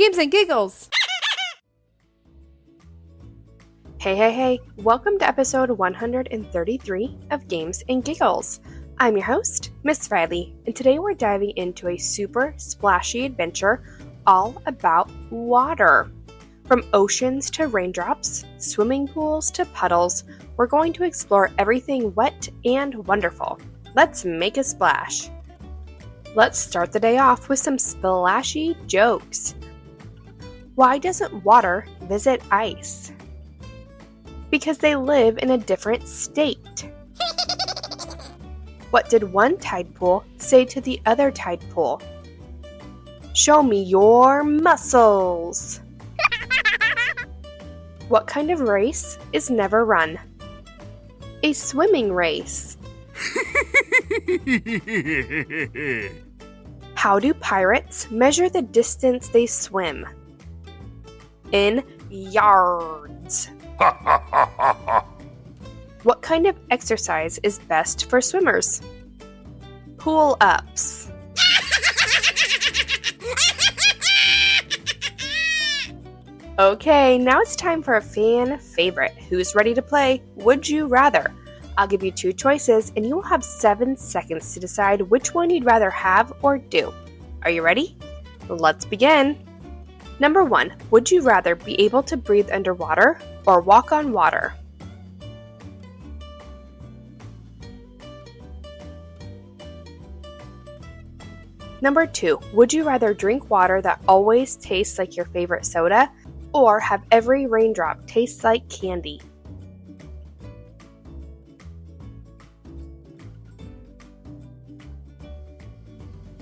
Games and Giggles! Hey, welcome to episode 133 of Games and Giggles. I'm your host, Miss Rylee, and today we're diving into a super splashy adventure all about water. From oceans to raindrops, swimming pools to puddles, we're going to explore everything wet and wonderful. Let's make a splash. Let's start the day off with some splashy jokes. Why doesn't water visit ice? Because they live in a different state. What did one tide pool say to the other tide pool? Show me your muscles. What kind of race is never run? A swimming race. How do pirates measure the distance they swim? In yards. What kind of exercise is best for swimmers? Pull-ups. Okay, now it's time for a fan favorite. Who's ready to play Would You Rather? I'll give you two choices and you will have 7 seconds to decide which one you'd rather have or do. Are you ready? Let's begin. Number 1, would you rather be able to breathe underwater or walk on water? Number 2, would you rather drink water that always tastes like your favorite soda or have every raindrop taste like candy?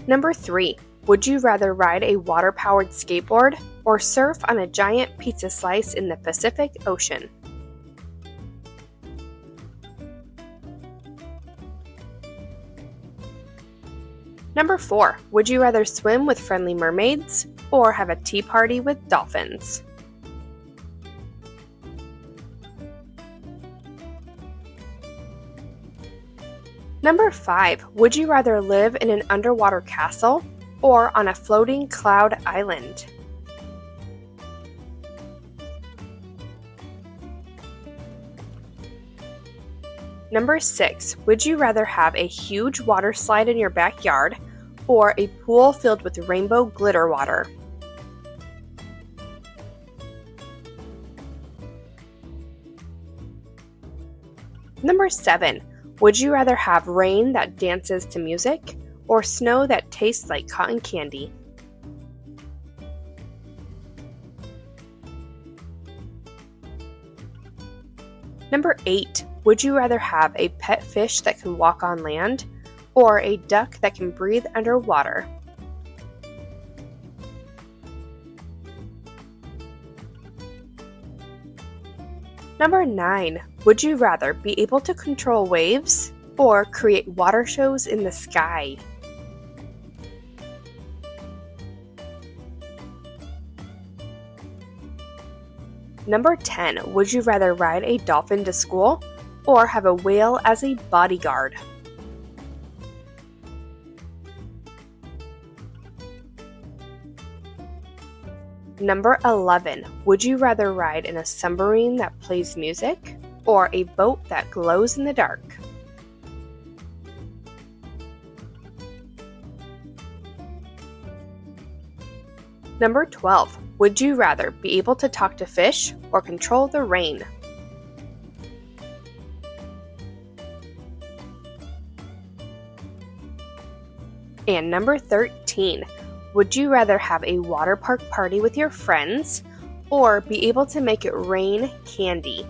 Number 3, would you rather ride a water-powered skateboard or surf on a giant pizza slice in the Pacific Ocean? Number 4, would you rather swim with friendly mermaids or have a tea party with dolphins? Number 5, would you rather live in an underwater castle or on a floating cloud island? Number 6, would you rather have a huge water slide in your backyard or a pool filled with rainbow glitter water? Number 7, would you rather have rain that dances to music or snow that tastes like cotton candy? Number 8, would you rather have a pet fish that can walk on land or a duck that can breathe underwater? Number 9, would you rather be able to control waves or create water shows in the sky? Number 10, would you rather ride a dolphin to school or have a whale as a bodyguard? Number 11, would you rather ride in a submarine that plays music or a boat that glows in the dark? Number 12, would you rather be able to talk to fish or control the rain? And number 13, would you rather have a water park party with your friends or be able to make it rain candy?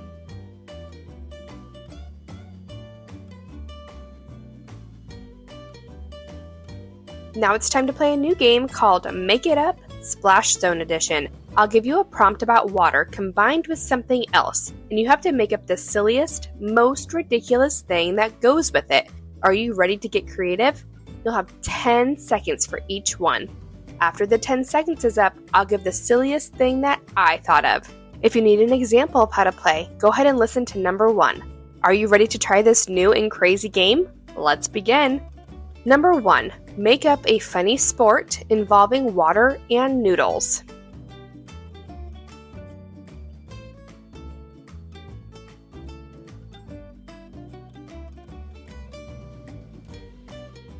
Now it's time to play a new game called Make It Up Splash Zone Edition. I'll give you a prompt about water combined with something else, and you have to make up the silliest, most ridiculous thing that goes with it. Are you ready to get creative? You'll have 10 seconds for each one. After the 10 seconds is up, I'll give the silliest thing that I thought of. If you need an example of how to play, go ahead and listen to number 1. Are you ready to try this new and crazy game? Let's begin. Number 1, make up a funny sport involving water and noodles.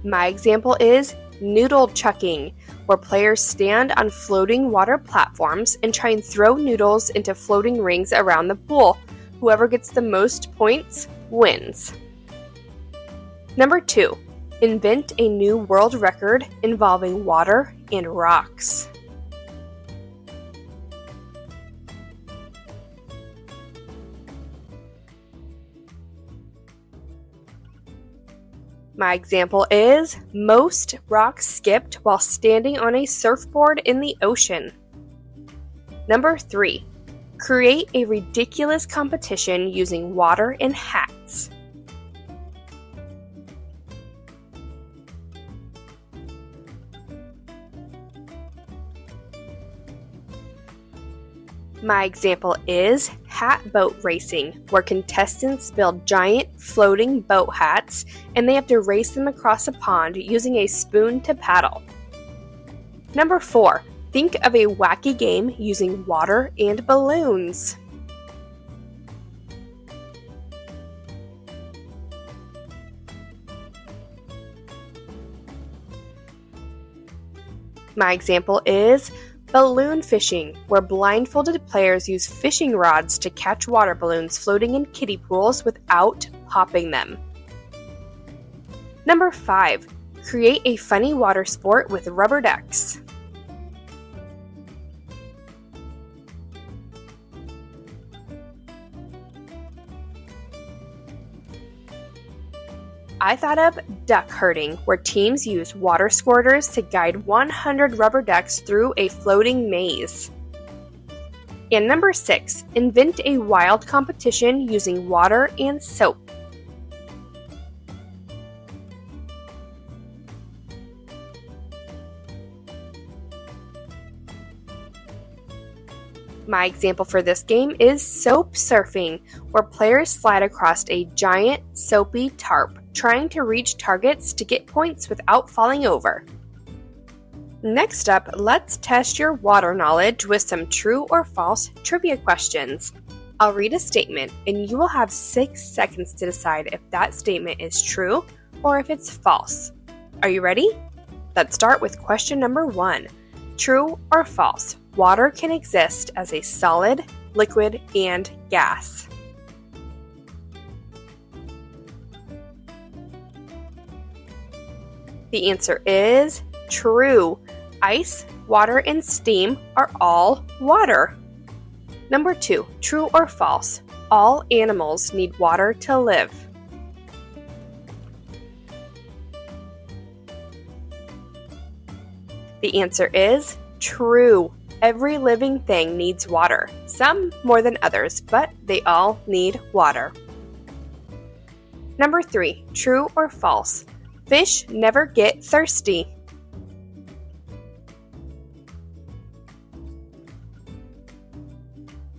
My example is noodle chucking, where players stand on floating water platforms and try and throw noodles into floating rings around the pool. Whoever gets the most points wins. Number 2, invent a new world record involving water and rocks. My example is most rocks skipped while standing on a surfboard in the ocean. Number 3, create a ridiculous competition using water and hats. My example is hat boat racing, where contestants build giant floating boat hats and they have to race them across a pond using a spoon to paddle. Number 4, think of a wacky game using water and balloons. My example is balloon fishing, where blindfolded players use fishing rods to catch water balloons floating in kiddie pools without popping them. Number 5, create a funny water sport with rubber ducks. I thought of duck herding, where teams use water squirters to guide 100 rubber ducks through a floating maze. And number 6, invent a wild competition using water and soap. My example for this game is soap surfing, where players slide across a giant soapy tarp, trying to reach targets to get points without falling over. Next up, let's test your water knowledge with some true or false trivia questions. I'll read a statement, and you will have 6 seconds to decide if that statement is true or if it's false. Are you ready? Let's start with question number 1. True or false? Water can exist as a solid, liquid, and gas. The answer is true. Ice, water, and steam are all water. Number 2, true or false? All animals need water to live. The answer is true. Every living thing needs water, some more than others, but they all need water. Number 3, true or false? Fish never get thirsty.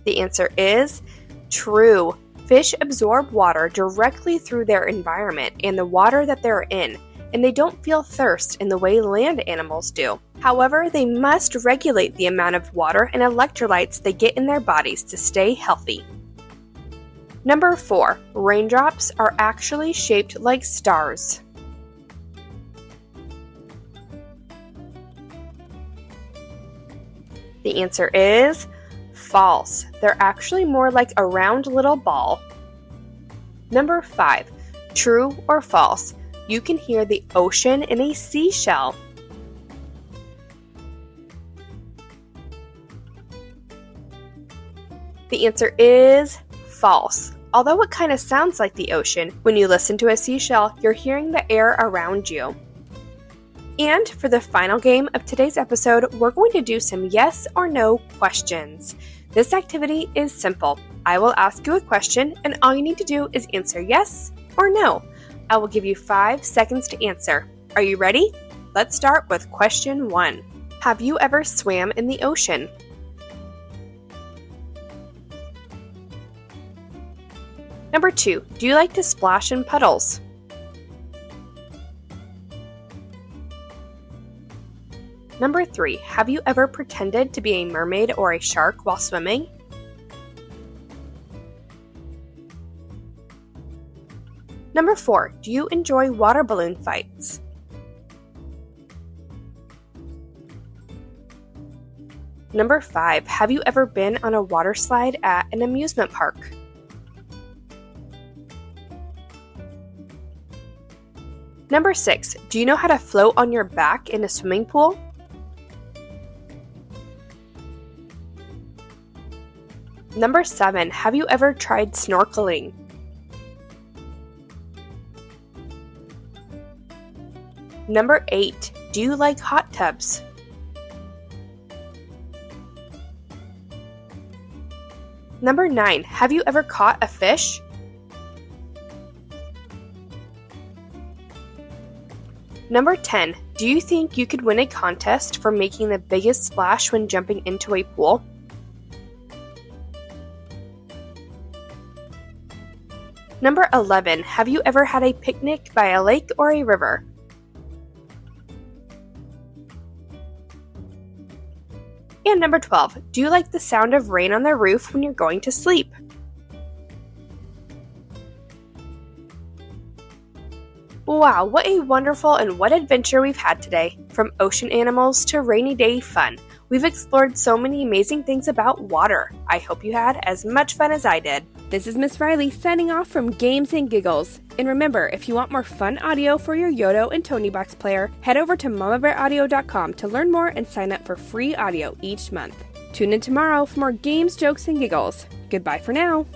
The answer is true. Fish absorb water directly through their environment and the water that they're in, and they don't feel thirst in the way land animals do. However, they must regulate the amount of water and electrolytes they get in their bodies to stay healthy. Number 4, raindrops are actually shaped like stars. The answer is false. They're actually more like a round little ball. Number 5, true or false? You can hear the ocean in a seashell. The answer is false. Although it kind of sounds like the ocean, when you listen to a seashell, you're hearing the air around you. And for the final game of today's episode, we're going to do some yes or no questions. This activity is simple. I will ask you a question, and all you need to do is answer yes or no. I will give you 5 seconds to answer. Are you ready? Let's start with question 1. Have you ever swam in the ocean? Number 2, do you like to splash in puddles? Number 3, have you ever pretended to be a mermaid or a shark while swimming? Number 4, do you enjoy water balloon fights? Number 5. Have you ever been on a water slide at an amusement park? Number 6. Do you know how to float on your back in a swimming pool? Number 7. Have you ever tried snorkeling? Number 8. Do you like hot tubs? Number 9. Have you ever caught a fish? Number 10. Do you think you could win a contest for making the biggest splash when jumping into a pool? Number 11. Have you ever had a picnic by a lake or a river? And number 12. Do you like the sound of rain on the roof when you're going to sleep? Wow, what a wonderful and what adventure we've had today. From ocean animals to rainy day fun. We've explored so many amazing things about water. I hope you had as much fun as I did. This is Miss Rylee signing off from Games and Giggles. And remember, if you want more fun audio for your Yoto and Tonybox player, head over to mamabearaudio.com to learn more and sign up for free audio each month. Tune in tomorrow for more games, jokes, and giggles. Goodbye for now.